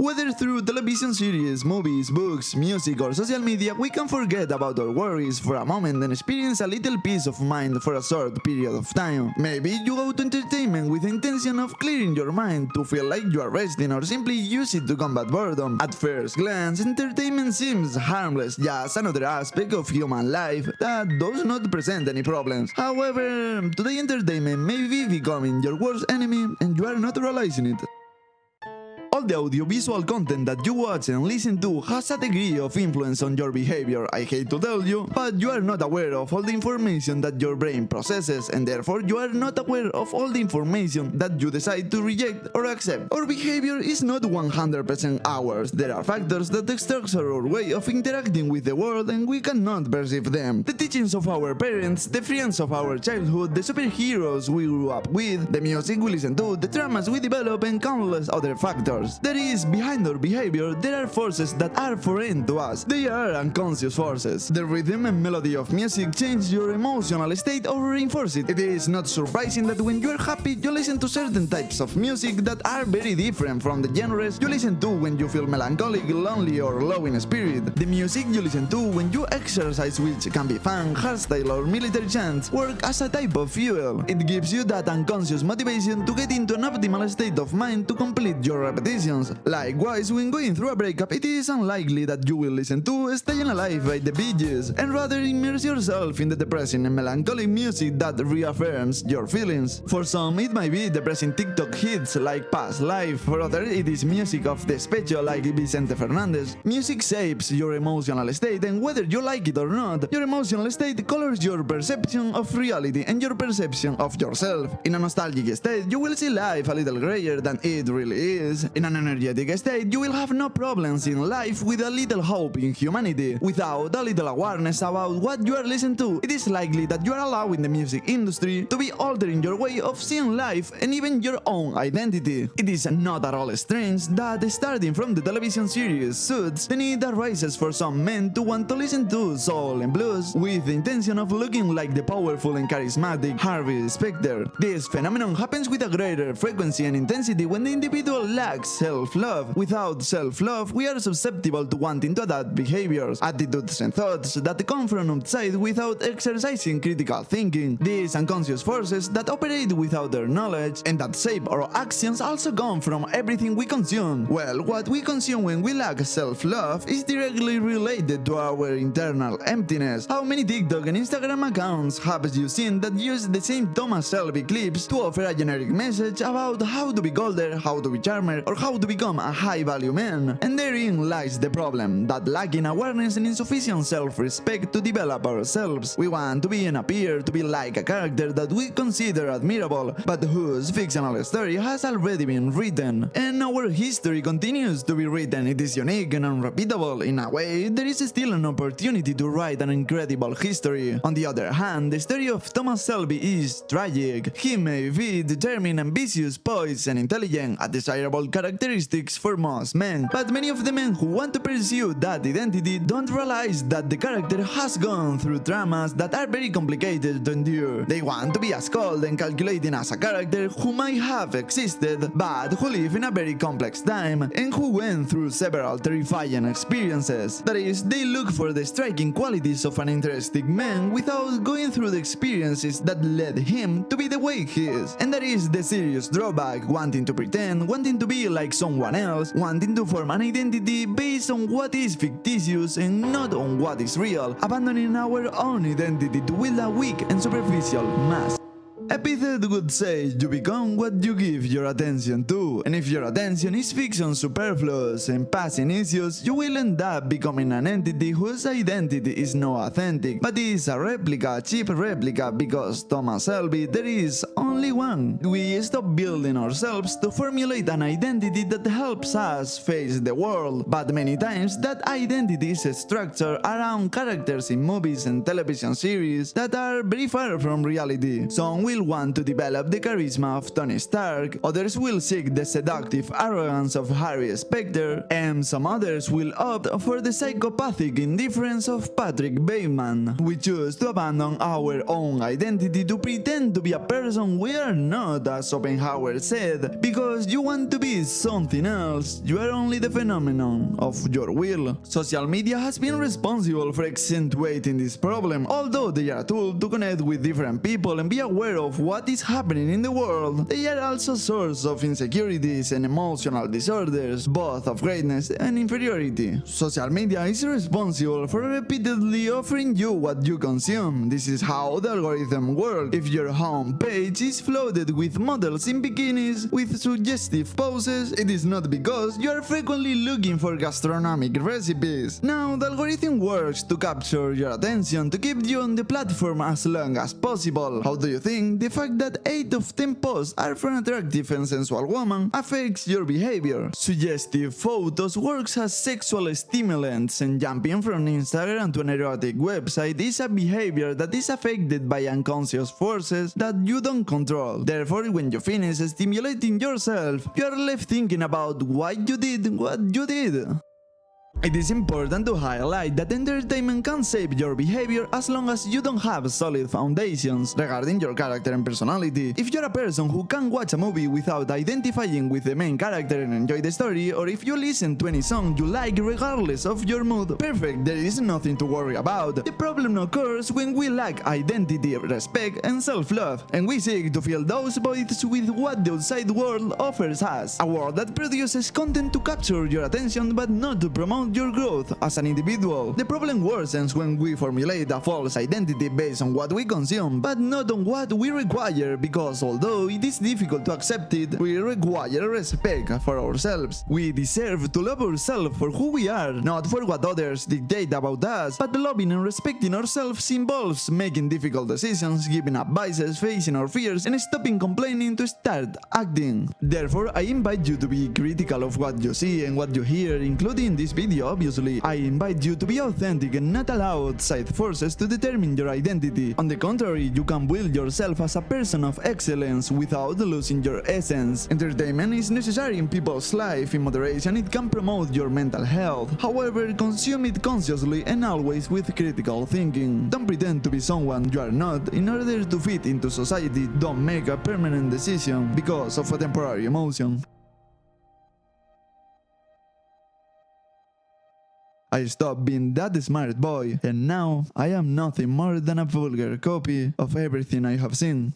Whether through television series, movies, books, music, or social media, we can forget about our worries for a moment and experience a little peace of mind for a short period of time. Maybe you go to entertainment with the intention of clearing your mind to feel like you are resting, or simply use it to combat boredom. At first glance, entertainment seems harmless, just another aspect of human life that does not present any problems. However, today entertainment may be becoming your worst enemy and you are not realizing it. All the audiovisual content that you watch and listen to has a degree of influence on your behavior, I hate to tell you, but you are not aware of all the information that your brain processes, and therefore you are not aware of all the information that you decide to reject or accept. Our behavior is not 100% ours. There are factors that structure our way of interacting with the world and we cannot perceive them. The teachings of our parents, the friends of our childhood, the superheroes we grew up with, the music we listen to, the traumas we develop, and countless other factors. That is, behind our behavior, there are forces that are foreign to us. They are unconscious forces. The rhythm and melody of music change your emotional state or reinforce it. It is not surprising that when you are happy, you listen to certain types of music that are very different from the genres you listen to when you feel melancholic, lonely, or low in spirit. The music you listen to when you exercise, which can be funk, hardstyle, or military chants, work as a type of fuel. It gives you that unconscious motivation to get into an optimal state of mind to complete your repetitions. Likewise, when going through a breakup, it is unlikely that you will listen to Staying Alive by the Bee Gees, and rather immerse yourself in the depressing and melancholic music that reaffirms your feelings. For some, it might be depressing TikTok hits like Past Life. For others, it is music of despecho like Vicente Fernandez. Music shapes your emotional state, and whether you like it or not, your emotional state colors your perception of reality and your perception of yourself. In a nostalgic state, you will see life a little grayer than it really is. In an energetic state, you will have no problems in life with a little hope in humanity. Without a little awareness about what you are listening to, it is likely that you are allowing the music industry to be altering your way of seeing life and even your own identity. It is not at all strange that, starting from the television series Suits, the need arises for some men to want to listen to soul and blues with the intention of looking like the powerful and charismatic Harvey Specter. This phenomenon happens with a greater frequency and intensity when the individual lacks self-love. Without self-love, we are susceptible to wanting to adopt behaviors, attitudes, and thoughts that come from outside without exercising critical thinking. These unconscious forces that operate without their knowledge and that shape our actions also come from everything we consume. Well, what we consume when we lack self-love is directly related to our internal emptiness. How many TikTok and Instagram accounts have you seen that use the same Thomas Shelby clips to offer a generic message about how to be colder, how to be charmer, or how to become a high-value man? And therein lies the problem, that lacking awareness and insufficient self-respect to develop ourselves. We want to be and appear to be like a character that we consider admirable, but whose fictional story has already been written. And our history continues to be written. It is unique and unrepeatable. In a way, there is still an opportunity to write an incredible history. On the other hand, the story of Thomas Shelby is tragic. He may be determined, ambitious, poised, and intelligent, a desirable characteristics for most men, but many of the men who want to pursue that identity don't realize that the character has gone through traumas that are very complicated to endure. They want to be as cold and calculating as a character who might have existed, but who live in a very complex time and who went through several terrifying experiences. That is, they look for the striking qualities of an interesting man without going through the experiences that led him to be the way he is. And that is the serious drawback, wanting to pretend, wanting to be like someone else, wanting to form an identity based on what is fictitious and not on what is real, abandoning our own identity to wield a weak and superficial mask. Epithet would say you become what you give your attention to, and if your attention is fixed on superfluous and passing issues, you will end up becoming an entity whose identity is not authentic, but is a replica, a cheap replica, because Thomas Shelby, there is only one. We stop building ourselves to formulate an identity that helps us face the world, but many times that identity is structured around characters in movies and television series that are very far from reality. Some will will want to develop the charisma of Tony Stark, others will seek the seductive arrogance of Harry Specter, and some others will opt for the psychopathic indifference of Patrick Bateman. We choose to abandon our own identity to pretend to be a person we are not, as Schopenhauer said, because you want to be something else. You are only the phenomenon of your will. Social media has been responsible for accentuating this problem. Although they are a tool to connect with different people and be aware of what is happening in the world, they are also a source of insecurities and emotional disorders, both of greatness and inferiority. Social media is responsible for repeatedly offering you what you consume. This is how the algorithm works. If your home page is flooded with models in bikinis with suggestive poses, it is not because you are frequently looking for gastronomic recipes. Now, the algorithm works to capture your attention to keep you on the platform as long as possible. How do you think the fact that 8 of 10 posts are from an attractive and sensual woman affects your behavior? Suggestive photos works as sexual stimulants, and jumping from Instagram to an erotic website is a behavior that is affected by unconscious forces that you don't control. Therefore, when you finish stimulating yourself, you are left thinking about why you did what you did. It is important to highlight that entertainment can shape your behavior as long as you don't have solid foundations regarding your character and personality. If you're a person who can watch a movie without identifying with the main character and enjoy the story, or if you listen to any song you like regardless of your mood, perfect, there is nothing to worry about. The problem occurs when we lack identity, respect, and self-love, and we seek to fill those voids with what the outside world offers us. A world that produces content to capture your attention but not to promote your growth as an individual. The problem worsens when we formulate a false identity based on what we consume, but not on what we require, because although it is difficult to accept it, we require respect for ourselves. We deserve to love ourselves for who we are, not for what others dictate about us, but loving and respecting ourselves involves making difficult decisions, giving up vices, facing our fears, and stopping complaining to start acting. Therefore, I invite you to be critical of what you see and what you hear, including this video. Obviously, I invite you to be authentic and not allow outside forces to determine your identity. On the contrary, you can build yourself as a person of excellence without losing your essence. Entertainment is necessary in people's life. In moderation, it can promote your mental health. However, consume it consciously and always with critical thinking. Don't pretend to be someone you are not in order to fit into society. Don't make a permanent decision because of a temporary emotion. I stopped being that smart boy, and now I am nothing more than a vulgar copy of everything I have seen.